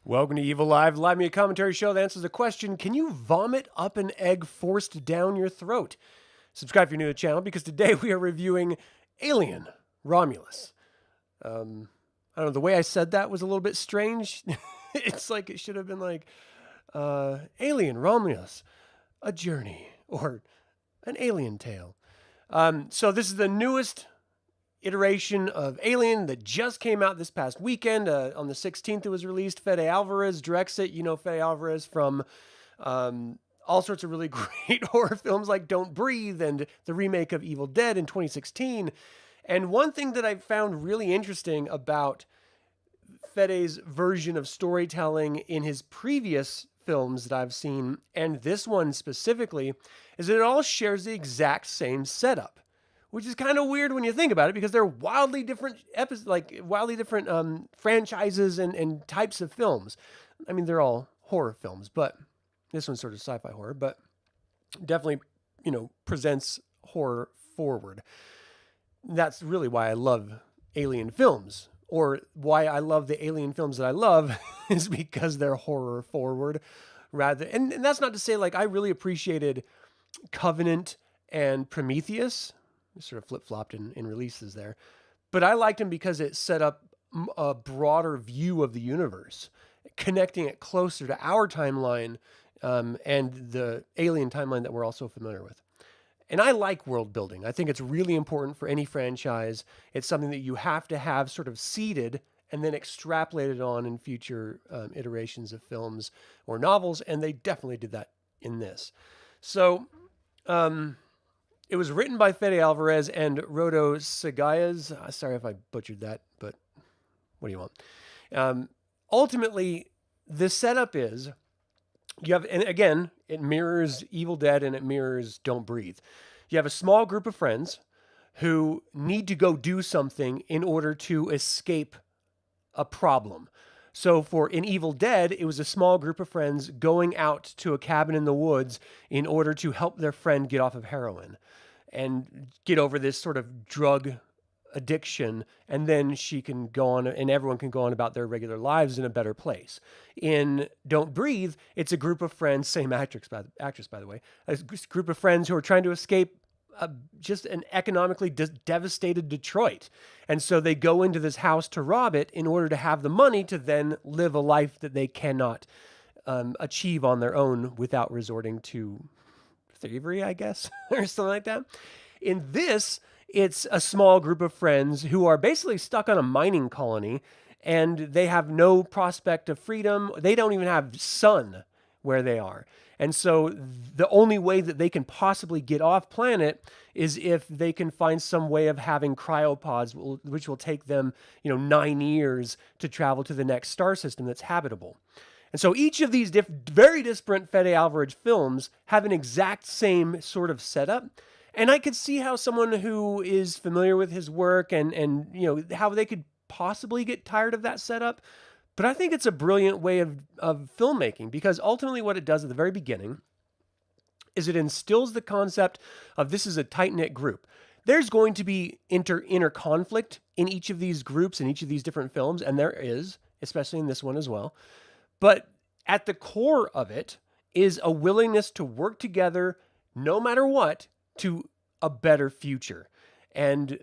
Welcome to Evilive, live media commentary show that answers the question, can you vomit up an egg forced down your throat? Subscribe if you're new to the channel, because today we are reviewing Alien, Romulus. I don't know, the way I said that was a little bit strange. It's like it should have been like, Alien, Romulus, a journey, or an alien tale. So this is the newest iteration of Alien that just came out this past weekend. On the 16th it was released. Fede Alvarez directs it. You know Fede Alvarez from all sorts of really great horror films like Don't Breathe and the remake of Evil Dead in 2016. And one thing that I found really interesting about Fede's version of storytelling in his previous films that I've seen, and this one specifically, is that it all shares the exact same setup. Which is kind of weird when you think about it, because they're wildly different franchises and types of films. I mean, they're all horror films, but this one's sort of sci-fi horror, but definitely, presents horror forward. That's really why I love alien films, or why I love the alien films that I love is because they're horror forward and that's not to say, like, I really appreciated Covenant and Prometheus. Sort of flip-flopped in releases there. But I liked him because it set up a broader view of the universe, connecting it closer to our timeline and the alien timeline that we're also familiar with. And I like world building. I think it's really important for any franchise. It's something that you have to have sort of seeded and then extrapolated on in future iterations of films or novels, and they definitely did that in this. So, it was written by Fede Alvarez and Rodo Sayagues. Sorry if I butchered that, but what do you want? Ultimately, the setup is, you have, and again, it mirrors Evil Dead and it mirrors Don't Breathe. You have a small group of friends who need to go do something in order to escape a problem. So in Evil Dead, it was a small group of friends going out to a cabin in the woods in order to help their friend get off of heroin and get over this sort of drug addiction, and then she can go on and everyone can go on about their regular lives in a better place. In Don't Breathe, it's a group of friends, same actress by the way, a group of friends who are trying to escape just an economically devastated Detroit. And so they go into this house to rob it in order to have the money to then live a life that they cannot achieve on their own without resorting to thievery, I guess, or something like that. In this, it's a small group of friends who are basically stuck on a mining colony, and they have no prospect of freedom. They don't even have sun where they are. And so the only way that they can possibly get off planet is if they can find some way of having cryopods, which will take them, 9 years to travel to the next star system that's habitable. And so each of these very disparate Fede Alvarez films have an exact same sort of setup. And I could see how someone who is familiar with his work and how they could possibly get tired of that setup. But I think it's a brilliant way of filmmaking, because ultimately what it does at the very beginning is it instills the concept of this is a tight-knit group. There's going to be inner conflict in each of these groups, in each of these different films, and there is, especially in this one as well. But at the core of it is a willingness to work together, no matter what, to a better future. And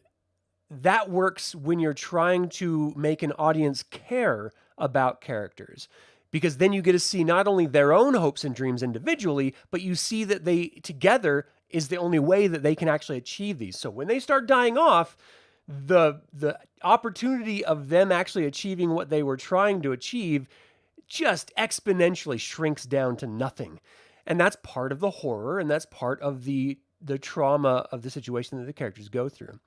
that works when you're trying to make an audience care about characters, because then you get to see not only their own hopes and dreams individually, but you see that they together is the only way that they can actually achieve these. So when they start dying off, the opportunity of them actually achieving what they were trying to achieve just exponentially shrinks down to nothing. And that's part of the horror, and that's part of the trauma of the situation that the characters go through.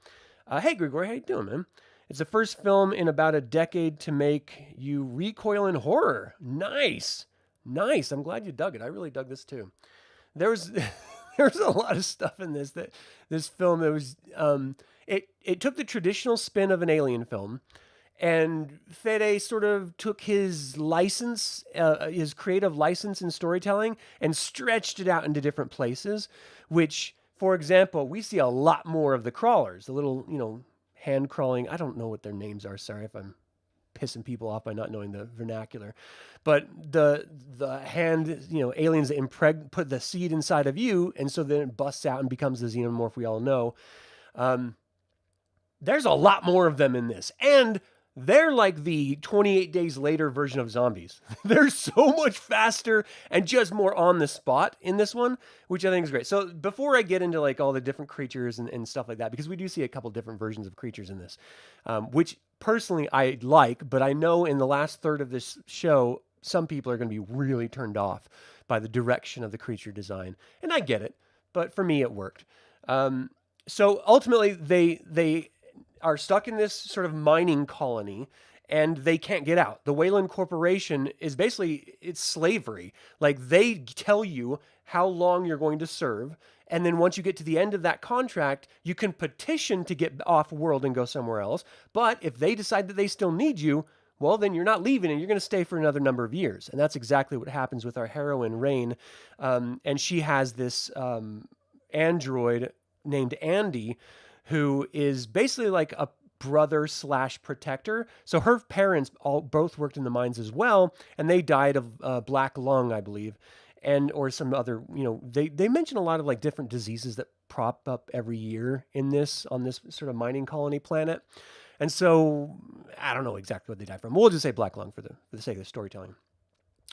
Hey, Grigor, how you doing, man? It's the first film in about a decade to make you recoil in horror. Nice. Nice. I'm glad you dug it. I really dug this too. There's a lot of stuff in this film that was, it took the traditional spin of an alien film, and Fede sort of took his license, his creative license in storytelling, and stretched it out into different places, which, for example, we see a lot more of the crawlers, the little, hand crawling. I don't know what their names are. Sorry if I'm pissing people off by not knowing the vernacular. But the hand, aliens put the seed inside of you, and so then it busts out and becomes the xenomorph we all know. There's a lot more of them in this. And they're like the 28 days later version of zombies. They're so much faster and just more on the spot in this one, which I think is great. So before I get into like all the different creatures and stuff like that, because we do see a couple different versions of creatures in this, which personally I like, but I know in the last third of this show, some people are going to be really turned off by the direction of the creature design. And I get it, but for me, it worked. So ultimately, they are stuck in this sort of mining colony and they can't get out. The Wayland Corporation is basically, it's slavery. Like they tell you how long you're going to serve. And then once you get to the end of that contract, you can petition to get off world and go somewhere else. But if they decide that they still need you, well, then you're not leaving and you're going to stay for another number of years. And that's exactly what happens with our heroine, Rain. And she has this android named Andy, who is basically like a brother / protector. So her parents both worked in the mines as well, and they died of black lung, I believe, or some other. They mention a lot of like different diseases that prop up every year on this sort of mining colony planet. And so I don't know exactly what they died from. We'll just say black lung for the sake of the storytelling.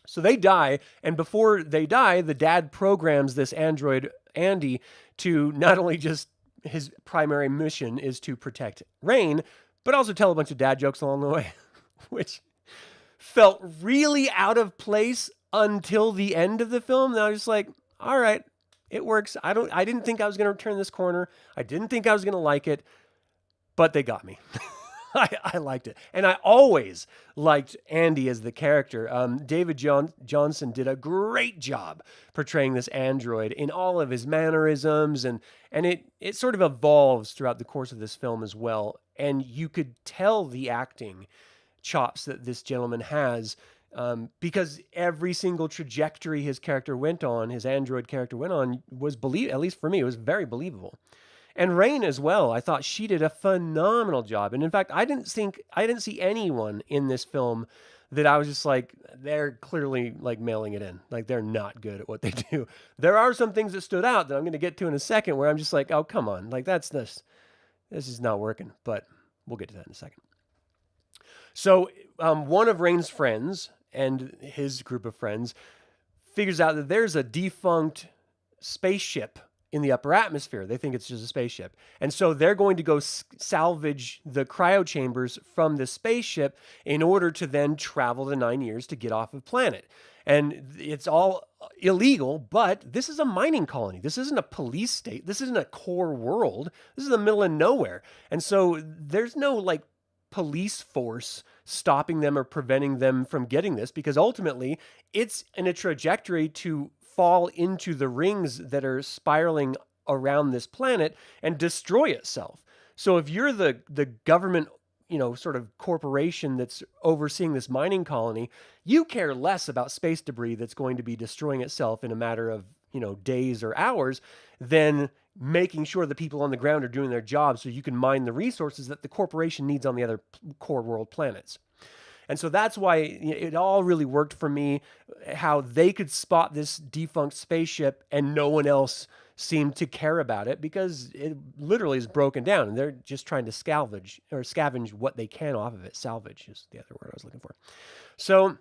So they die, and before they die, the dad programs this android Andy to not only just his primary mission is to protect Rain, but also tell a bunch of dad jokes along the way, which felt really out of place until the end of the film. And I was just like, all right, it works. I didn't think I was going to turn this corner. I didn't think I was going to like it, but they got me. I liked it. And I always liked Andy as the character. David Jonsson did a great job portraying this android in all of his mannerisms. And it sort of evolves throughout the course of this film as well. And you could tell the acting chops that this gentleman has, because every single trajectory his android character went on was at least for me, it was very believable. And Rain as well. I thought she did a phenomenal job. And in fact, I didn't see anyone in this film that I was just like, they're clearly like mailing it in. Like they're not good at what they do. There are some things that stood out that I'm going to get to in a second where I'm just like, oh, come on. Like this is not working, but we'll get to that in a second. So one of Rain's friends and his group of friends figures out that there's a defunct spaceship in the upper atmosphere. They think it's just a spaceship. And so they're going to go salvage the cryo chambers from the spaceship in order to then travel the 9 years to get off of planet. And it's all illegal, but this is a mining colony. This isn't a police state. This isn't a core world. This is the middle of nowhere. And so there's no like police force stopping them or preventing them from getting this, because ultimately it's in a trajectory to fall into the rings that are spiraling around this planet and destroy itself. So if you're the government, sort of corporation that's overseeing this mining colony, you care less about space debris that's going to be destroying itself in a matter of, days or hours than making sure the people on the ground are doing their job so you can mine the resources that the corporation needs on the other core world planets. And so that's why it all really worked for me, how they could spot this defunct spaceship and no one else seemed to care about it, because it literally is broken down and they're just trying to scavenge what they can off of it. Salvage is the other word I was looking for. So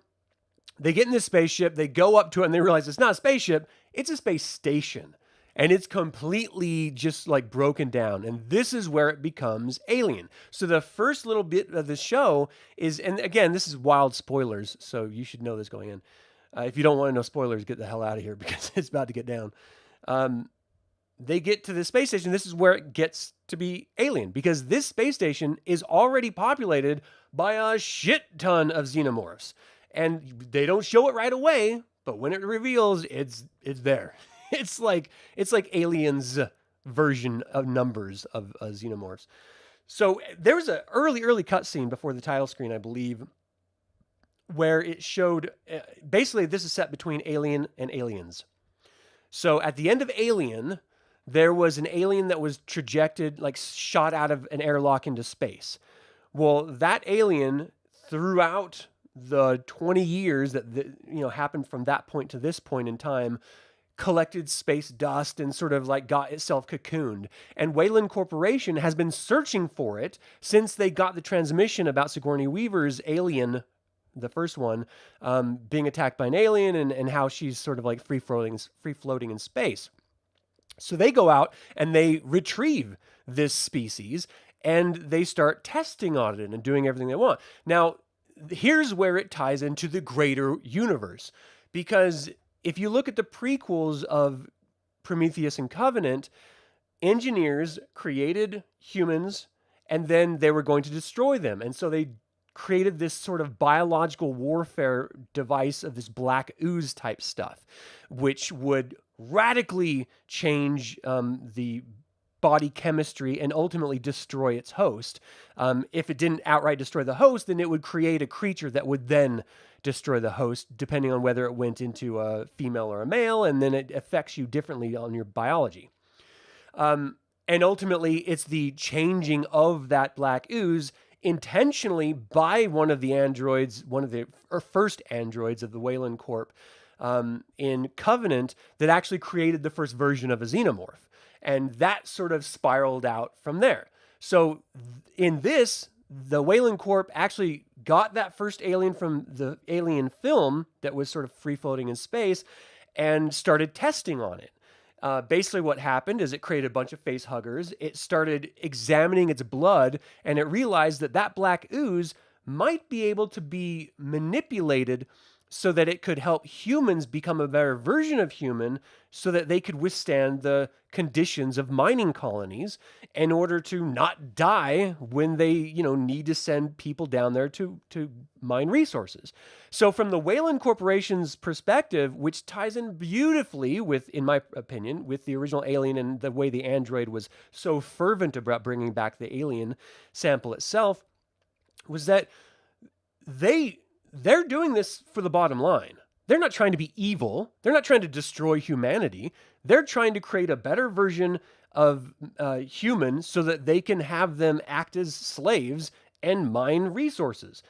they get in this spaceship, they go up to it and they realize it's not a spaceship, it's a space station. And it's completely just like broken down. And this is where it becomes alien. So the first little bit of the show is, and again, this is wild spoilers, so you should know this going in. If you don't want to know spoilers, get the hell out of here because it's about to get down. They get to the space station. This is where it gets to be alien, because this space station is already populated by a shit ton of xenomorphs. And they don't show it right away, but when it reveals, it's there. It's like Aliens version of numbers of xenomorphs. So there was an early cutscene before the title screen, I believe, where it showed, basically this is set between Alien and Aliens. So at the end of Alien, there was an alien that was trajected, like shot out of an airlock into space. Well, that alien throughout the 20 years that happened from that point to this point in time, collected space dust and sort of like got itself cocooned. And Wayland Corporation has been searching for it since they got the transmission about Sigourney Weaver's alien, the first one, being attacked by an alien, and how she's sort of like free floating in space. So they go out and they retrieve this species and they start testing on it and doing everything they want. Now, here's where it ties into the greater universe, because if you look at the prequels of Prometheus and Covenant, engineers created humans and then they were going to destroy them. And so they created this sort of biological warfare device of this black ooze type stuff, which would radically change the body chemistry and ultimately destroy its host. If it didn't outright destroy the host, then it would create a creature that would then destroy the host, depending on whether it went into a female or a male, and then it affects you differently on your biology. And ultimately, it's the changing of that black ooze intentionally by one of the androids, one of the first androids of the Wayland Corp in Covenant, that actually created the first version of a xenomorph. And that sort of spiraled out from there. So in this, the Wayland Corp actually got that first alien from the Alien film that was sort of free-floating in space and started testing on it. Basically what happened is it created a bunch of face huggers. It started examining its blood, and it realized that that black ooze might be able to be manipulated so that it could help humans become a better version of human, so that they could withstand the conditions of mining colonies in order to not die when they, need to send people down there to mine resources. So from the Wayland Corporation's perspective, which ties in beautifully with, in my opinion, with the original Alien and the way the android was so fervent about bringing back the alien sample itself, was that they're doing this for the bottom line. They're not trying to be evil. They're not trying to destroy humanity. They're trying to create a better version of humans so that they can have them act as slaves and mine resources.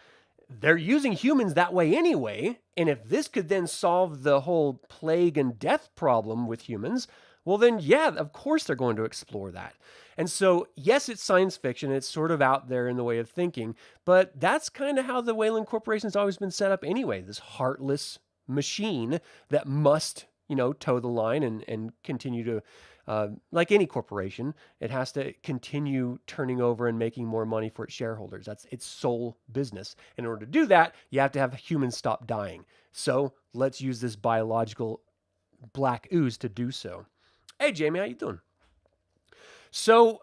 They're using humans that way anyway. And if this could then solve the whole plague and death problem with humans, well then, yeah, of course they're going to explore that. And so, yes, it's science fiction. It's sort of out there in the way of thinking, but that's kind of how the Wayland Corporation's always been set up anyway. This heartless machine that must, toe the line and continue to, like any corporation, it has to continue turning over and making more money for its shareholders. That's its sole business. In order to do that, you have to have humans stop dying. So let's use this biological black ooze to do so. Hey, Jamie, how you doing? So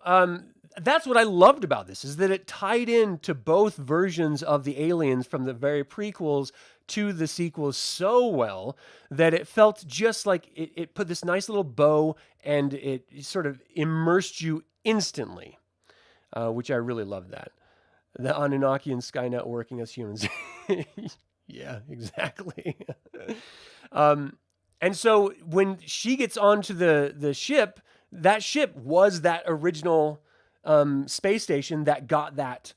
that's what I loved about this, is that it tied into both versions of the aliens from the very prequels to the sequels so well that it felt just like it put this nice little bow and it sort of immersed you instantly, which I really loved that. The Anunnaki and Skynet working as humans. Yeah, exactly. And so when she gets onto the ship, that ship was that original space station that got that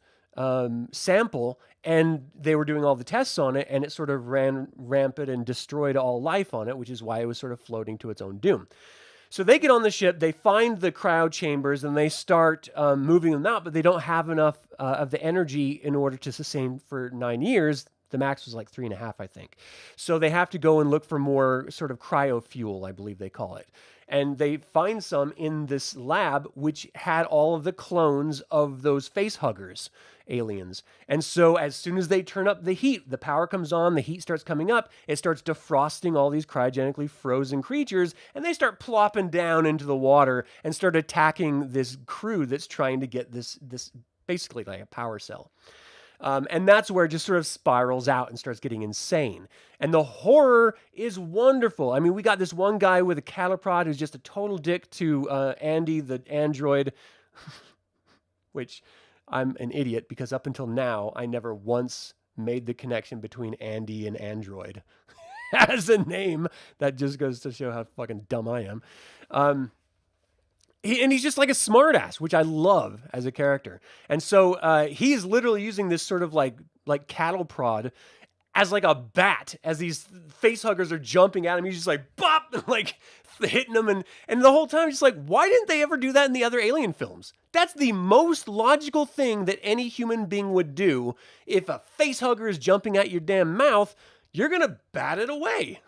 sample, and they were doing all the tests on it, and it sort of ran rampant and destroyed all life on it, which is why it was sort of floating to its own doom. So they get on the ship, they find the cryo chambers, and they start moving them out, but they don't have enough of the energy in order to sustain for 9 years. The max was like 3.5, I think. So they have to go and look for more sort of cryo fuel, I believe they call it. And they find some in this lab, which had all of the clones of those face huggers aliens. And so as soon as they turn up the heat, the power comes on, the heat starts coming up, it starts defrosting all these cryogenically frozen creatures, and they start plopping down into the water and start attacking this crew that's trying to get this basically like a power cell. And that's where it just sort of spirals out and starts getting insane. And the horror is wonderful. I mean, we got this one guy with a cattle prod who's just a total dick to Andy, the android, which I'm an idiot because up until now, I never once made the connection between Andy and android as a name. That just goes to show how fucking dumb I am. And he's just like a smartass, which I love as a character. And so he's literally using this sort of like cattle prod as like a bat, as these face huggers are jumping at him. He's just like, bop, like hitting them. And the whole time, just like, why didn't they ever do that in the other Alien films? That's the most logical thing that any human being would do. If a face hugger is jumping at your damn mouth, you're going to bat it away.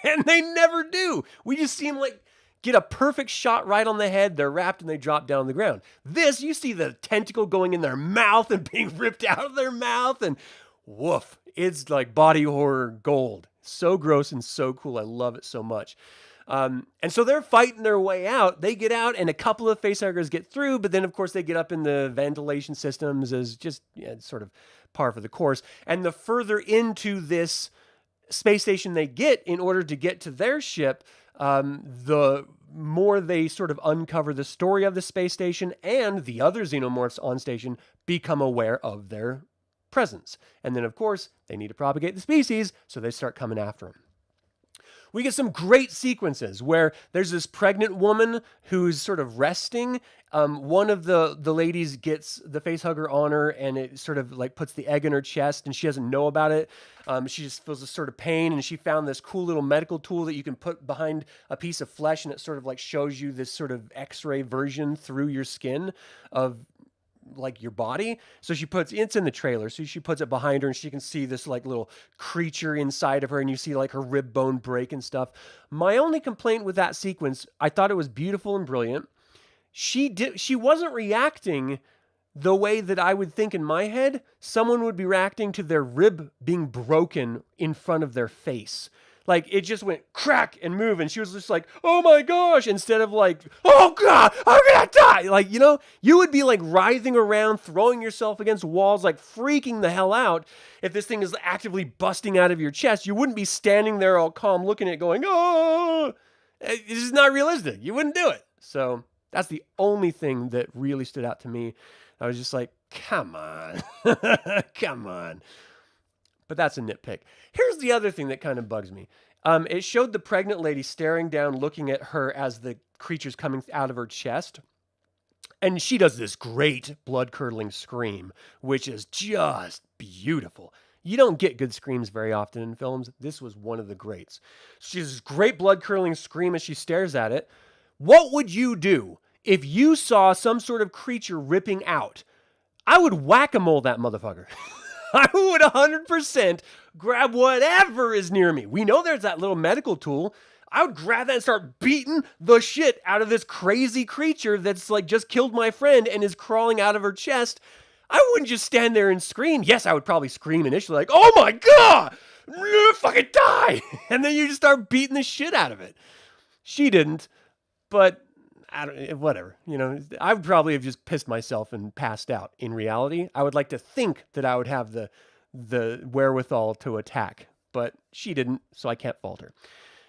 And they never do. We just see him like get a perfect shot right on the head. They're wrapped and they drop down on the ground. This, you see the tentacle going in their mouth and being ripped out of their mouth, and woof. It's like body horror gold. So gross and so cool. I love it so much. And so they're fighting their way out. They get out and a couple of facehuggers get through, but then of course they get up in the ventilation systems as just sort of par for the course. And the further into this space station they get in order to get to their ship, the more they sort of uncover the story of the space station, and the other xenomorphs on station become aware of their presence. And then, of course, they need to propagate the species, so they start coming after them. We get some great sequences where there's this pregnant woman who's sort of resting. One of the ladies gets the facehugger on her, and it sort of like puts the egg in her chest, and she doesn't know about it. She just feels this sort of pain, and she found this cool little medical tool that you can put behind a piece of flesh, and it sort of like shows you this sort of X-ray version through your skin of like your body. So it's in the trailer, so she puts it behind her and she can see this like little creature inside of her, and you see like her rib bone break and stuff. My only complaint with that sequence, I thought it was beautiful and brilliant. She wasn't reacting the way that I would think in my head someone would be reacting to their rib being broken in front of their face. Like, it just went crack and move, and she was just like, oh my gosh, instead of like, oh God, I'm gonna die. Like, you would be like writhing around, throwing yourself against walls, like freaking the hell out. If this thing is actively busting out of your chest, you wouldn't be standing there all calm looking at it going, oh, it's just not realistic. You wouldn't do it. So that's the only thing that really stood out to me. I was just like, come on, come on. But that's a nitpick. Here's the other thing that kind of bugs me. It showed the pregnant lady staring down, looking at her as the creature's coming out of her chest. And she does this great blood-curdling scream, which is just beautiful. You don't get good screams very often in films. This was one of the greats. She has this great blood-curdling scream as she stares at it. What would you do if you saw some sort of creature ripping out? I would whack-a-mole that motherfucker. I would 100% grab whatever is near me. We know there's that little medical tool. I would grab that and start beating the shit out of this crazy creature that's like just killed my friend and is crawling out of her chest. I wouldn't just stand there and scream. Yes, I would probably scream initially like, oh my God, fucking die. And then you just start beating the shit out of it. She didn't, but whatever, I would probably have just pissed myself and passed out. In reality, I would like to think that I would have the wherewithal to attack, but she didn't, so I can't fault her.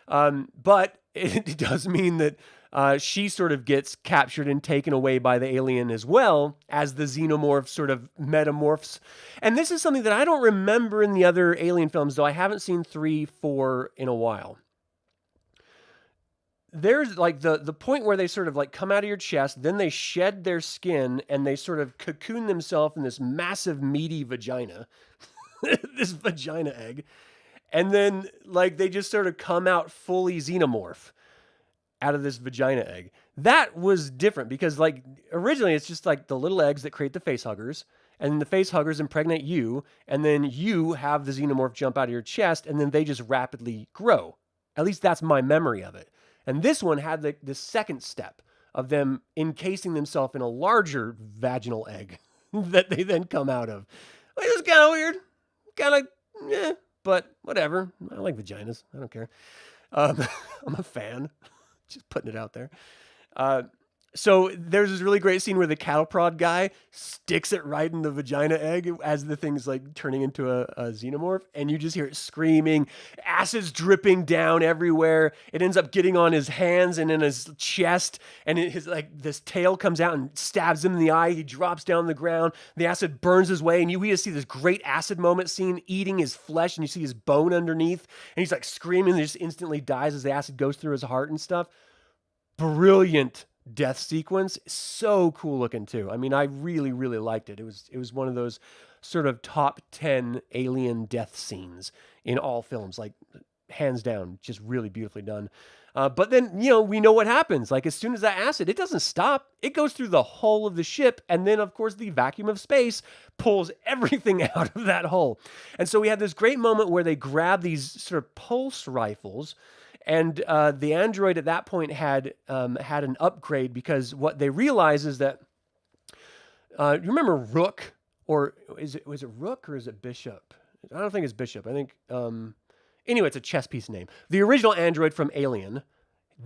But it does mean that she sort of gets captured and taken away by the alien as well as the xenomorph sort of metamorphs. And this is something that I don't remember in the other Alien films, though I haven't seen 3, 4 in a while. There's like the point where they sort of like come out of your chest, then they shed their skin and they sort of cocoon themselves in this massive meaty vagina, this vagina egg. And then like they just sort of come out fully xenomorph out of this vagina egg. That was different because like originally it's just like the little eggs that create the face huggers, and the face huggers impregnate you, and then you have the xenomorph jump out of your chest, and then they just rapidly grow. At least that's my memory of it. And this one had the second step of them encasing themselves in a larger vaginal egg that they then come out of. It was kind of weird. Kind of, but whatever. I like vaginas. I don't care. I'm a fan. Just putting it out there. So there's this really great scene where the cattle prod guy sticks it right in the vagina egg as the thing's like turning into a xenomorph, and you just hear it screaming, acid's dripping down everywhere. It ends up getting on his hands and in his chest, and his like this tail comes out and stabs him in the eye. He drops down the ground. The acid burns his way, and we just see this great acid moment scene eating his flesh, and you see his bone underneath, and he's like screaming and just instantly dies as the acid goes through his heart and stuff. Brilliant death sequence, so cool looking too. I mean, I really, really liked it. It was one of those sort of top 10 alien death scenes in all films, like hands down, just really beautifully done. But then, we know what happens. Like, as soon as that acid, it doesn't stop. It goes through the hull of the ship. And then, of course, the vacuum of space pulls everything out of that hull. And so we had this great moment where they grab these sort of pulse rifles. And the android at that point had an upgrade, because what they realize is that, you remember Rook? Or was it Rook or is it Bishop? I don't think it's Bishop. I think... Anyway, it's a chess piece name. The original android from Alien,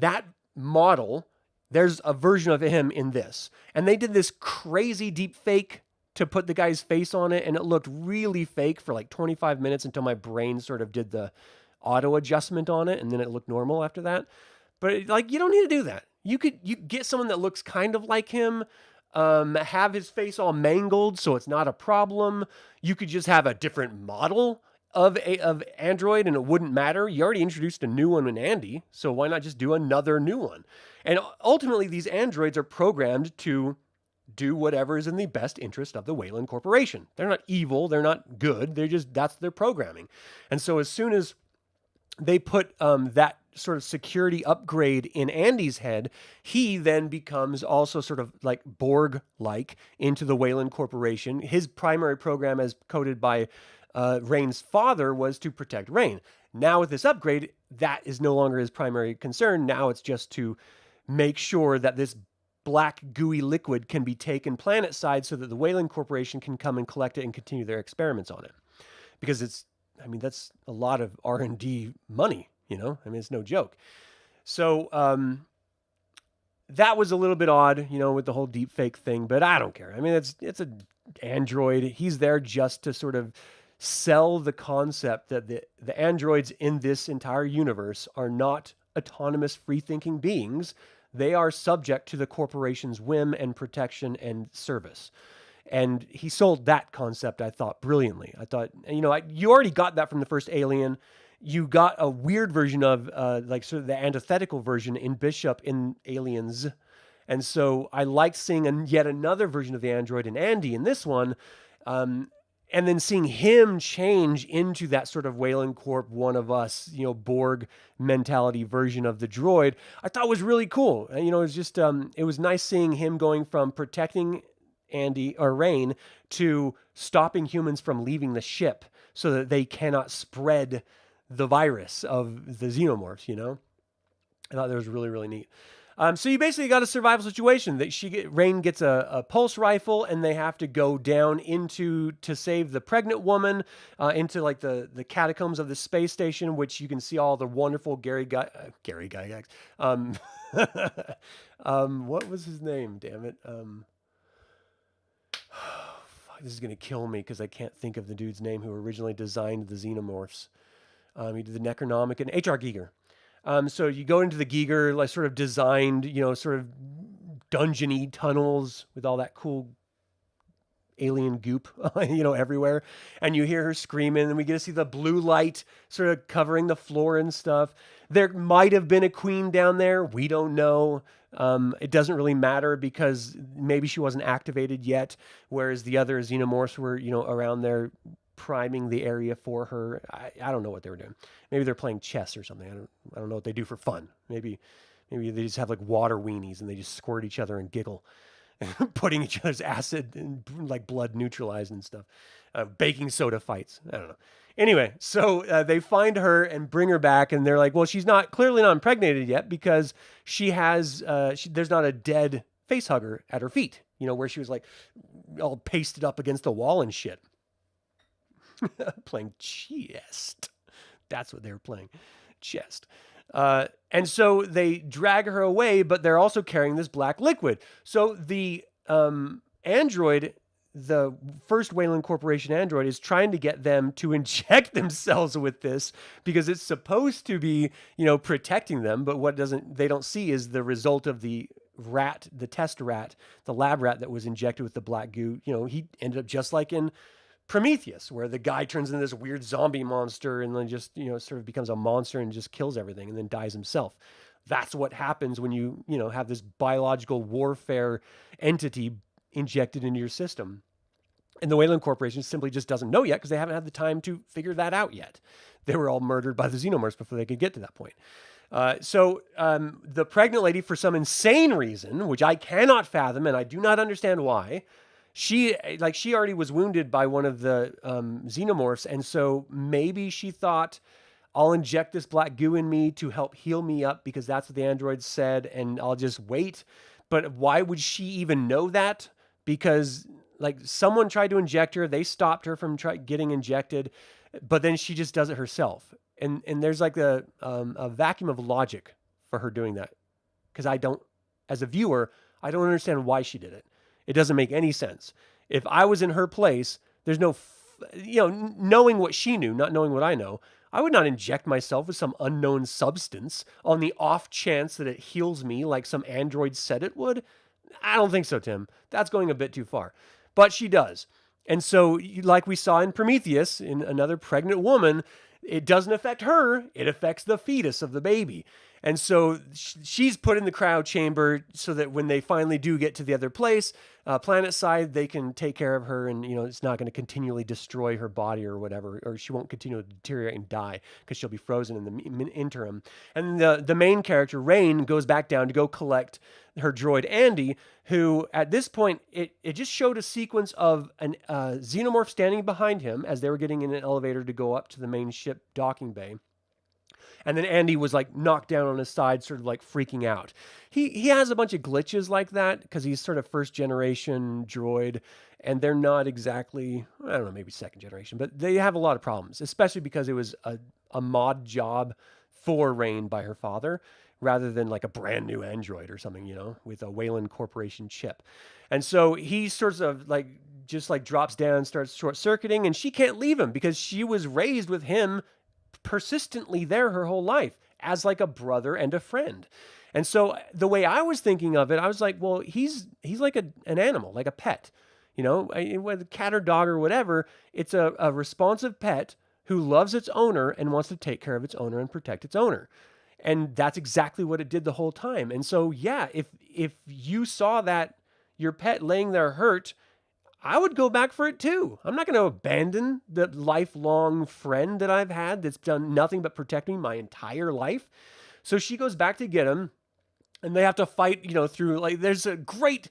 that model, there's a version of him in this. And they did this crazy deep fake to put the guy's face on it, and it looked really fake for like 25 minutes until my brain sort of did the auto adjustment on it, and then it looked normal after that. But you don't need to do that. You get someone that looks kind of like him, have his face all mangled so it's not a problem. You could just have a different model of Android, and it wouldn't matter. You already introduced a new one in Andy, so why not just do another new one? And ultimately, these androids are programmed to do whatever is in the best interest of the Weyland Corporation. They're not evil, they're not good, that's their programming. And so as soon as they put that sort of security upgrade in Andy's head, he then becomes also sort of like Borg-like into the Weyland Corporation. His primary program, as coded by Rain's father, was to protect Rain. Now with this upgrade, that is no longer his primary concern. Now it's just to make sure that this black gooey liquid can be taken planet side so that the Weyland Corporation can come and collect it and continue their experiments on it. Because that's a lot of R&D money, it's no joke. So that was a little bit odd, with the whole deep fake thing, but I don't care. It's an android. He's there just to sort of sell the concept that the androids in this entire universe are not autonomous, free-thinking beings. They are subject to the corporation's whim and protection and service. And he sold that concept, I thought, brilliantly. I thought, you already got that from the first Alien. You got a weird version of, sort of the antithetical version in Bishop in Aliens. And so I liked seeing yet another version of the android in Andy in this one. And then seeing him change into that sort of Weyland Corp, one of us, Borg mentality version of the droid, I thought was really cool. It was just, it was nice seeing him going from protecting Andy or Rain to stopping humans from leaving the ship so that they cannot spread the virus of the xenomorphs, I thought that was really, really neat. So you basically got a survival situation that Rain gets a pulse rifle, and they have to go down to save the pregnant woman, into like the catacombs of the space station, which you can see all the wonderful Gary Gygax. What was his name? Damn it. This is going to kill me because I can't think of the dude's name who originally designed the xenomorphs. He did the Necronomicon, H.R. Giger. So you go into the Giger, like sort of designed, sort of dungeony tunnels with all that cool alien goop, everywhere. And you hear her screaming, and we get to see the blue light sort of covering the floor and stuff. There might have been a queen down there. We don't know. It doesn't really matter because maybe she wasn't activated yet, whereas the other xenomorphs were, around there priming the area for her. I don't know what they were doing. Maybe they're playing chess or something. I don't know what they do for fun. Maybe they just have like water weenies and they just squirt each other and giggle, putting each other's acid and like blood neutralized and stuff. Baking soda fights. I don't know. Anyway, so they find her and bring her back, and they're like, well, she's clearly not impregnated yet because she has, there's not a dead face hugger at her feet, where she was like all pasted up against the wall and shit. Playing chest. That's what they were playing. Chest. And so they drag her away, but they're also carrying this black liquid. So the android, the first Weyland Corporation android, is trying to get them to inject themselves with this because it's supposed to be, protecting them. But what they don't see is the result of the rat, the test rat, the lab rat that was injected with the black goo. He ended up just like in Prometheus, where the guy turns into this weird zombie monster and then just, sort of becomes a monster and just kills everything and then dies himself. That's what happens when you have this biological warfare entity injected into your system. And the Weyland Corporation simply just doesn't know yet because they haven't had the time to figure that out yet. They were all murdered by the xenomorphs before they could get to that point. So the pregnant lady, for some insane reason, which I cannot fathom and I do not understand why, she already was wounded by one of the xenomorphs. And so maybe she thought, I'll inject this black goo in me to help heal me up because that's what the android said, and I'll just wait. But why would she even know that? Because someone tried to inject her, they stopped her from getting injected, but then she just does it herself. And there's a vacuum of logic for her doing that. Because as a viewer, I don't understand why she did it. It doesn't make any sense. If I was in her place, there's no, knowing what she knew, not knowing what I know, I would not inject myself with some unknown substance on the off chance that it heals me like some android said it would. I don't think so, Tim. That's going a bit too far. But she does. And so, like we saw in Prometheus, in another pregnant woman, it doesn't affect her. It affects the fetus of the baby. And so she's put in the cryo chamber so that when they finally do get to the other place, planet side, they can take care of her and, it's not going to continually destroy her body or whatever, or she won't continue to deteriorate and die because she'll be frozen in the interim. And the main character, Rain, goes back down to go collect her droid, Andy, who at this point, it just showed a sequence of an xenomorph standing behind him as they were getting in an elevator to go up to the main ship docking bay. And then Andy was knocked down on his side, sort of freaking out. He has a bunch of glitches like that because he's sort of first generation droid, and they're not exactly, I don't know, maybe second generation, but they have a lot of problems, especially because it was a mod job for Rain by her father, rather than a brand new android or something, with a Weyland Corporation chip. And so he sort of just drops down, starts short circuiting, and she can't leave him because she was raised with him persistently there her whole life as a brother and a friend. And so the way I was thinking of it, I was like, well, he's like an animal, like a pet, whether cat or dog or whatever. It's a responsive pet who loves its owner and wants to take care of its owner and protect its owner. And that's exactly what it did the whole time. And so, yeah, if you saw that your pet laying there hurt, I would go back for it too. I'm not going to abandon the lifelong friend that I've had that's done nothing but protect me my entire life. So she goes back to get him, and they have to fight, through there's a great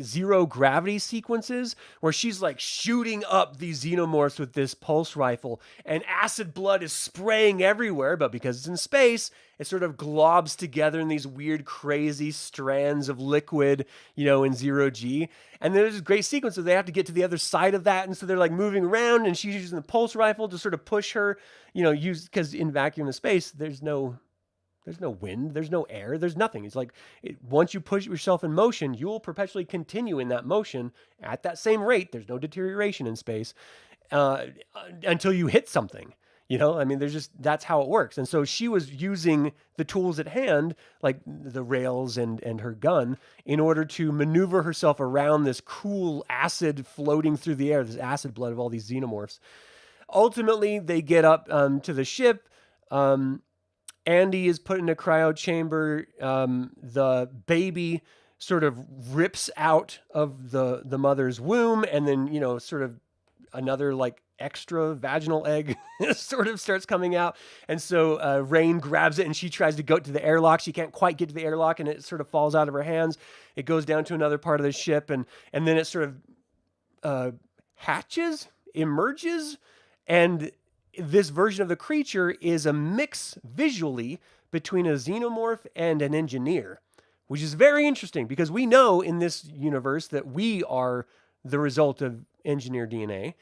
zero gravity sequences where she's shooting up these xenomorphs with this pulse rifle, and acid blood is spraying everywhere, but because it's in space, it sort of globs together in these weird, crazy strands of liquid, in zero G. And there's this great sequence where they have to get to the other side of that, and so they're moving around, and she's using the pulse rifle to sort of push her, because in vacuum of space, there's no wind, there's no air, there's nothing. It's once you push yourself in motion, you will perpetually continue in that motion at that same rate. There's no deterioration in space until you hit something. That's how it works. And so she was using the tools at hand, like the rails and her gun, in order to maneuver herself around this cool acid floating through the air, this acid blood of all these xenomorphs. Ultimately, they get up to the ship. Andy is put in a cryo chamber. The baby sort of rips out of the mother's womb, and then, sort of another extra vaginal egg sort of starts coming out. And so Rain grabs it, and she tries to go to the airlock. She can't quite get to the airlock, and it sort of falls out of her hands. It goes down to another part of the ship, and then it sort of emerges, and this version of the creature is a mix visually between a xenomorph and an engineer, which is very interesting because we know in this universe that we are the result of engineer DNA,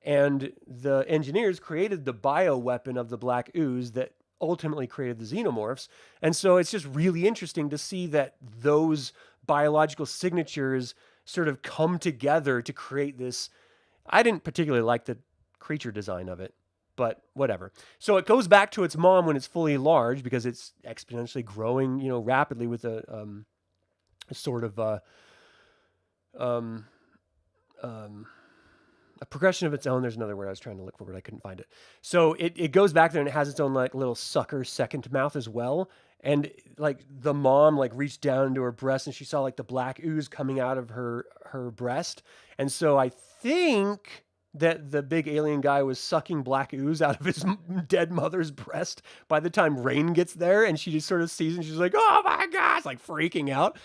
and the engineers created the bioweapon of the black ooze that ultimately created the xenomorphs. And so it's just really interesting to see that those biological signatures sort of come together to create this. I didn't particularly like the creature design of it, but whatever. So it goes back to its mom when it's fully large because it's exponentially growing, rapidly with a sort of a progression of its own. There's another word I was trying to look for, but I couldn't find it. So it goes back there and it has its own little sucker second mouth as well. And like the mom like reached down into her breast and she saw like the black ooze coming out of her breast. And so I think that the big alien guy was sucking black ooze out of his dead mother's breast by the time Rain gets there, and she just sort of sees and she's like, oh my gosh, like freaking out,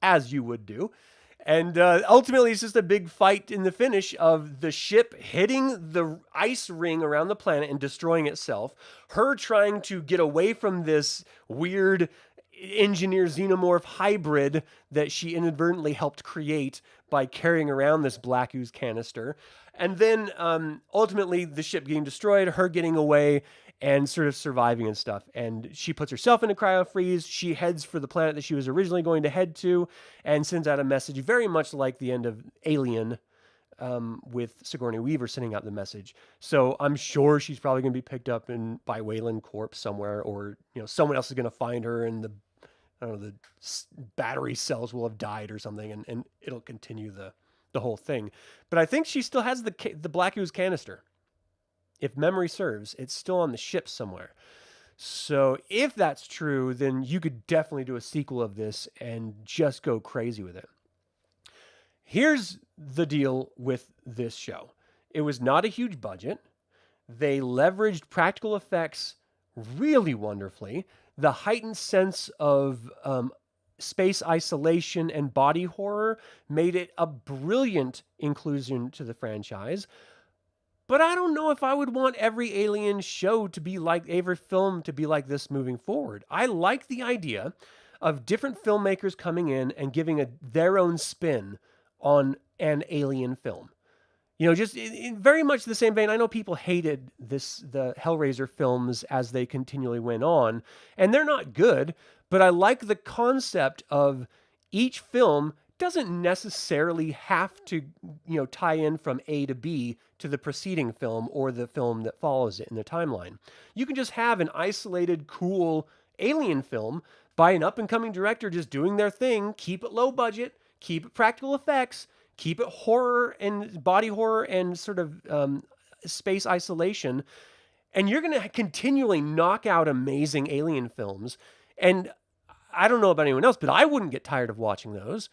as you would do. And ultimately, it's just a big fight in the finish of the ship hitting the ice ring around the planet and destroying itself. Her trying to get away from this weird engineer xenomorph hybrid that she inadvertently helped create by carrying around this black ooze canister. And then ultimately, the ship getting destroyed, her getting away, and sort of surviving and stuff. And she puts herself into cryo freeze. She heads for the planet that she was originally going to head to and sends out a message very much like the end of Alien, with Sigourney Weaver sending out the message. So I'm sure she's probably going to be picked up by Weyland Corp somewhere, or someone else is going to find her, and the battery cells will have died or something, and it'll continue the whole thing. But I think she still has the black ooze canister. If memory serves, it's still on the ship somewhere. So if that's true, then you could definitely do a sequel of this and just go crazy with it. Here's the deal with this show. It was not a huge budget. They leveraged practical effects really wonderfully. The heightened sense of space isolation and body horror made it a brilliant inclusion to the franchise. But I don't know if I would want every Alien show to be like, every film to be like this moving forward. I like the idea of different filmmakers coming in and giving their own spin on an Alien film. Just in very much the same vein. I know people hated the Hellraiser films as they continually went on, and they're not good, but I like the concept of each film doesn't necessarily have to, tie in from A to B to the preceding film or the film that follows it in the timeline. You can just have an isolated, cool Alien film by an up-and-coming director just doing their thing, keep it low budget, keep it practical effects, keep it horror and body horror and sort of space isolation, and you're going to continually knock out amazing Alien films. And I don't know about anyone else, but I wouldn't get tired of watching those.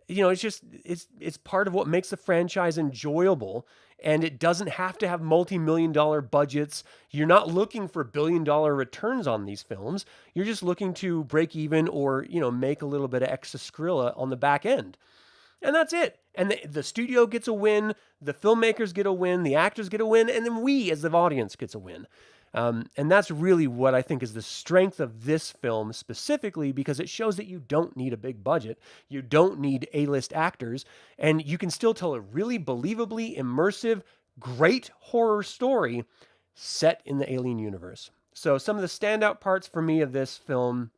It's part of what makes the franchise enjoyable, and it doesn't have to have multi-million-dollar budgets. You're not looking for billion-dollar returns on these films. You're just looking to break even or, make a little bit of extra skrilla on the back end. And that's it. And the studio gets a win, the filmmakers get a win, the actors get a win, and then we as the audience gets a win. And that's really what I think is the strength of this film specifically, because it shows that you don't need a big budget. You don't need A-list actors, and you can still tell a really believably immersive, great horror story set in the Alien universe. So some of the standout parts for me of this film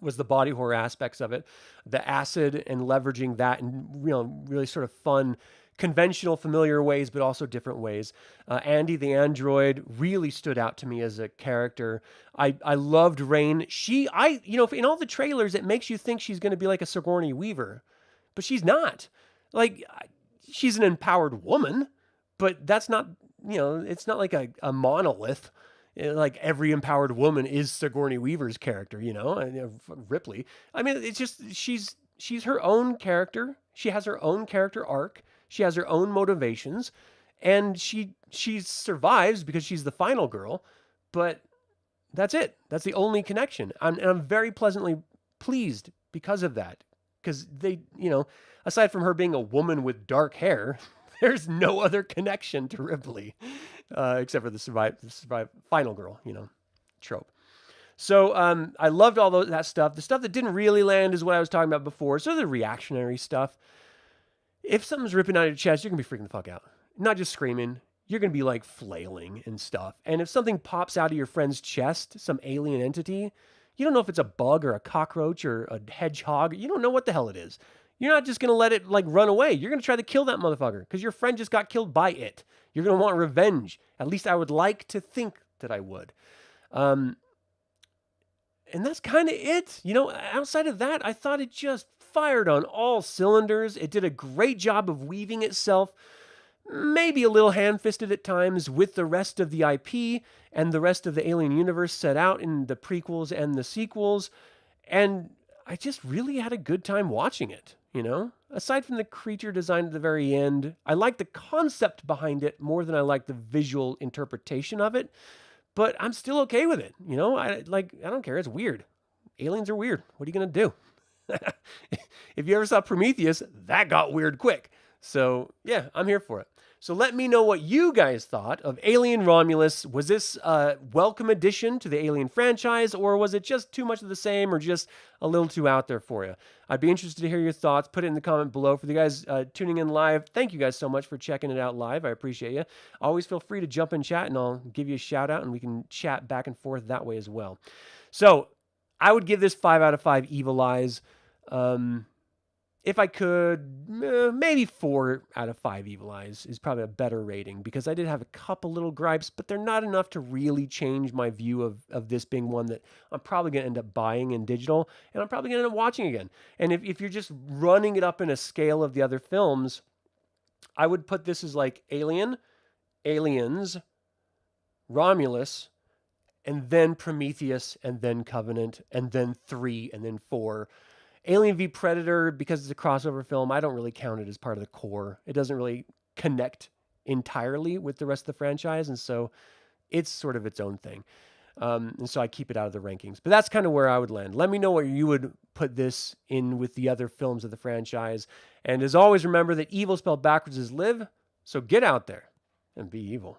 was the body horror aspects of it, the acid and leveraging that in really sort of fun, conventional, familiar ways, but also different ways. Andy, the android, really stood out to me as a character. I loved Rain. In all the trailers, it makes you think she's going to be like a Sigourney Weaver, but she's not. Like, she's an empowered woman, but that's not, it's not like a monolith. Like every empowered woman is Sigourney Weaver's character, Ripley. I mean, it's just, she's her own character. She has her own character arc. She has her own motivations, and she survives because she's the final girl, but that's it. That's the only connection. And I'm very pleasantly pleased because of that, because they, aside from her being a woman with dark hair, there's no other connection to Ripley, except for the final girl, trope. So I loved all that stuff. The stuff that didn't really land is what I was talking about before. So the reactionary stuff. If something's ripping out of your chest, you're going to be freaking the fuck out. Not just screaming. You're going to be like flailing and stuff. And if something pops out of your friend's chest, some alien entity, you don't know if it's a bug or a cockroach or a hedgehog. You don't know what the hell it is. You're not just going to let it like run away. You're going to try to kill that motherfucker because your friend just got killed by it. You're going to want revenge. At least I would like to think that I would. And that's kind of it. Outside of that, I thought it just fired on all cylinders. It did a great job of weaving itself maybe a little hand-fisted at times with the rest of the IP and the rest of the Alien universe set out in the prequels and the sequels. And I just really had a good time watching it, you know? Aside from the creature design at the very end, I like the concept behind it more than I like the visual interpretation of it, but I'm still okay with it, you know? I don't care, it's weird. Aliens are weird. What are you going to do? If you ever saw Prometheus, that got weird quick. So, yeah, I'm here for it. So let me know what you guys thought of Alien Romulus. Was this a welcome addition to the Alien franchise, or was it just too much of the same, or just a little too out there for you? I'd be interested to hear your thoughts. Put it in the comment below. For the guys tuning in live, thank you guys so much for checking it out live. I appreciate you. Always feel free to jump in chat, and I'll give you a shout out, and we can chat back and forth that way as well. So I would give this 5 out of 5 evil eyes. If I could, maybe 4 out of 5 evil eyes is probably a better rating, because I did have a couple little gripes, but they're not enough to really change my view of this being one that I'm probably going to end up buying in digital, and I'm probably going to end up watching again. And if you're just running it up in a scale of the other films, I would put this as like Alien, Aliens, Romulus, and then Prometheus, and then Covenant, and then 3, and then 4. Alien v Predator, because it's a crossover film, I don't really count it as part of the core. It doesn't really connect entirely with the rest of the franchise, and so it's sort of its own thing. And so I keep it out of the rankings. But that's kind of where I would land. Let me know what you would put this in with the other films of the franchise. And as always, remember that evil spelled backwards is live, so get out there and be evil.